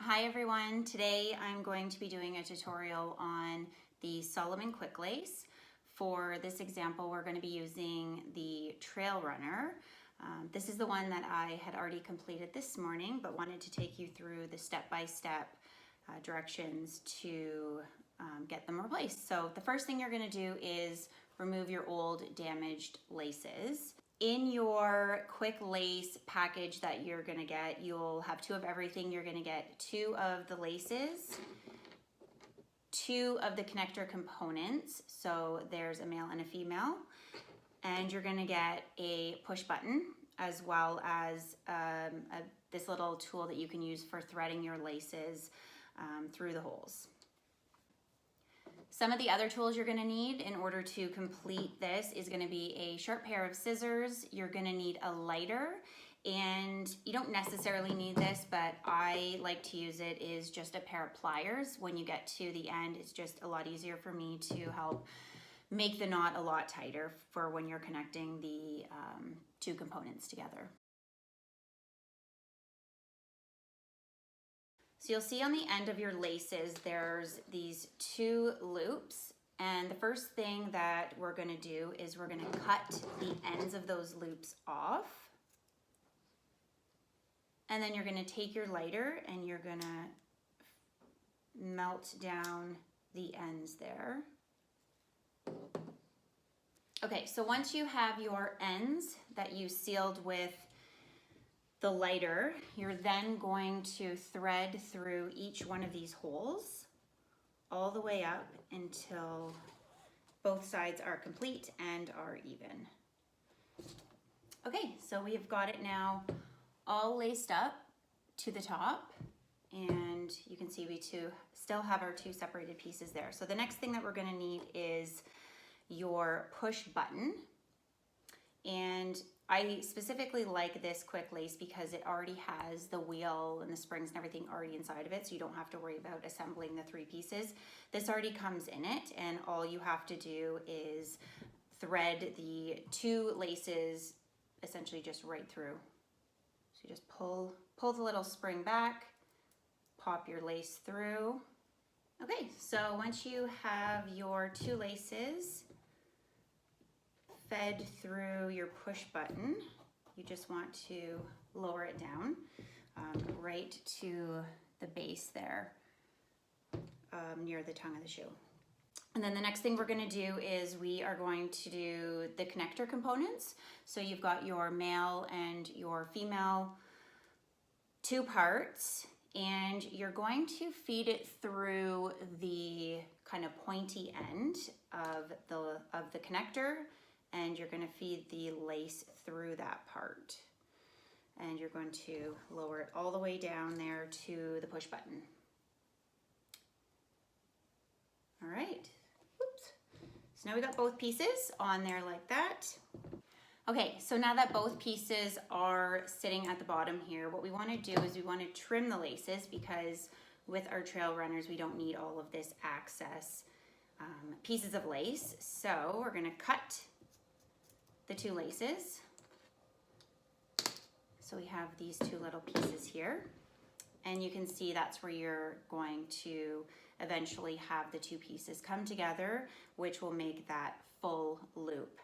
Hi everyone, today I'm going to be doing a tutorial on the Salomon Quicklace. For this example, we're going to be using the Trail Runner. This is the one that I had already completed this morning, but wanted to take you through the step-by-step directions to get them replaced. So the first thing you're going to do is remove your old damaged laces. In your Quicklace package that you're gonna get, you'll have two of everything. You're gonna get two of the laces, two of the connector components, so there's a male and a female, and you're gonna get a push button as well as this little tool that you can use for threading your laces through the holes. Some of the other tools you're going to need in order to complete this is going to be a sharp pair of scissors. You're going to need a lighter, and you don't necessarily need this, but I like to use it is just a pair of pliers. When you get to the end, it's just a lot easier for me to help make the knot a lot tighter for when you're connecting the two components together. So you'll see on the end of your laces, there's these two loops. And the first thing that we're gonna do is we're gonna cut the ends of those loops off. And then you're gonna take your lighter and you're gonna melt down the ends there. Okay, so once you have your ends that you sealed with the lighter, you're then going to thread through each one of these holes all the way up until both sides are complete and are even. Okay, so we've got it now all laced up to the top, and you can see we still have our two separated pieces there. So the next thing that we're going to need is your push button. And I specifically like this Quicklace because it already has the wheel and the springs and everything already inside of it, so you don't have to worry about assembling the three pieces. This already comes in it, and all you have to do is thread the two laces essentially just right through. So you just pull the little spring back, pop your lace through. Okay, so once you have your two laces fed through your push button, you just want to lower it down right to the base there near the tongue of the shoe. And then the next thing we're going to do is we are going to do the connector components. So you've got your male and your female two parts, and you're going to feed it through the kind of pointy end of the connector, and you're going to feed the lace through that part. And you're going to lower it all the way down there to the push button. All right. Oops. So now we got both pieces on there like that. Okay, so now that both pieces are sitting at the bottom here, what we want to do is we want to trim the laces, because with our trail runners, we don't need all of this excess pieces of lace. So we're going to cut the two laces. So we have these two little pieces here, and you can see that's where you're going to eventually have the two pieces come together, which will make that full loop.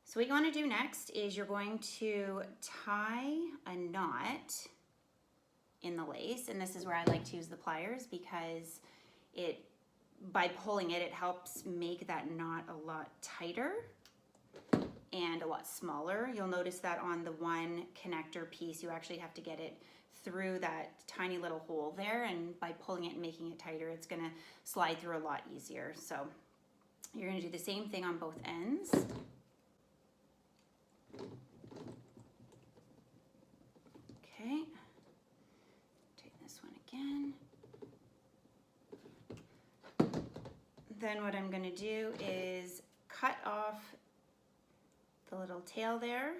So what you want to do next is you're going to tie a knot in the lace, and this is where I like to use the pliers, because by pulling it helps make that knot a lot tighter and a lot smaller. You'll notice that on the one connector piece, you actually have to get it through that tiny little hole there, and by pulling it and making it tighter, it's gonna slide through a lot easier. So you're gonna do the same thing on both ends. Okay, take this one again. Then what I'm gonna do is cut off the little tail there.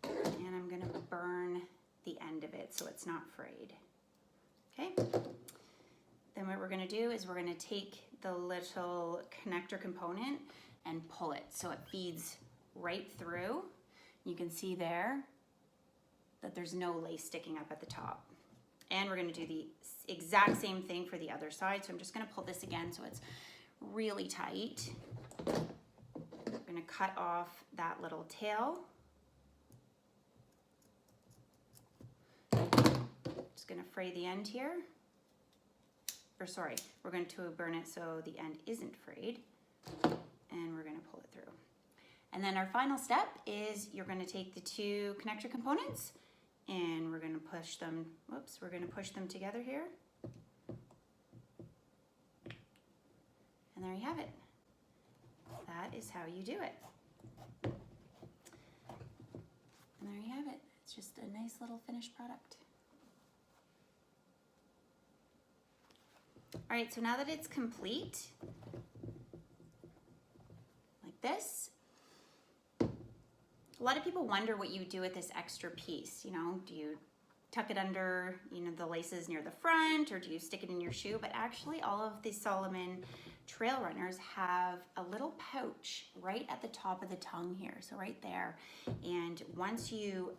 And I'm gonna burn the end of it so it's not frayed. Okay? Then what we're gonna do is we're gonna take the little connector component and pull it so it feeds right through. You can see there that there's no lace sticking up at the top. And we're gonna do the exact same thing for the other side. So I'm just gonna pull this again so it's really tight. We're gonna cut off that little tail. Just gonna fray the end here. Or sorry, we're going to burn it so the end isn't frayed. And we're gonna pull it through. And then our final step is you're gonna take the two connector components and we're gonna push them, we're gonna push them together here. And there you have it. That is how you do it. And there you have it. It's just a nice little finished product. All right, so now that it's complete, like this, a lot of people wonder what you do with this extra piece. You know, do you tuck it under, you know, the laces near the front, or do you stick it in your shoe? But actually all of the Salomon trail runners have a little pouch right at the top of the tongue here, so right there. And once you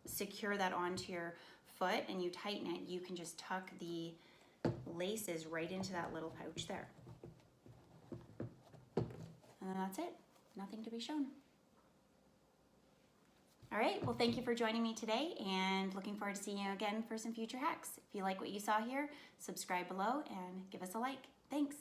secure that onto your foot and you tighten it, you can just tuck the laces right into that little pouch there. And then that's it, nothing to be shown. All right, well, thank you for joining me today and looking forward to seeing you again for some future hacks. If you like what you saw here, subscribe below and give us a like. Thanks.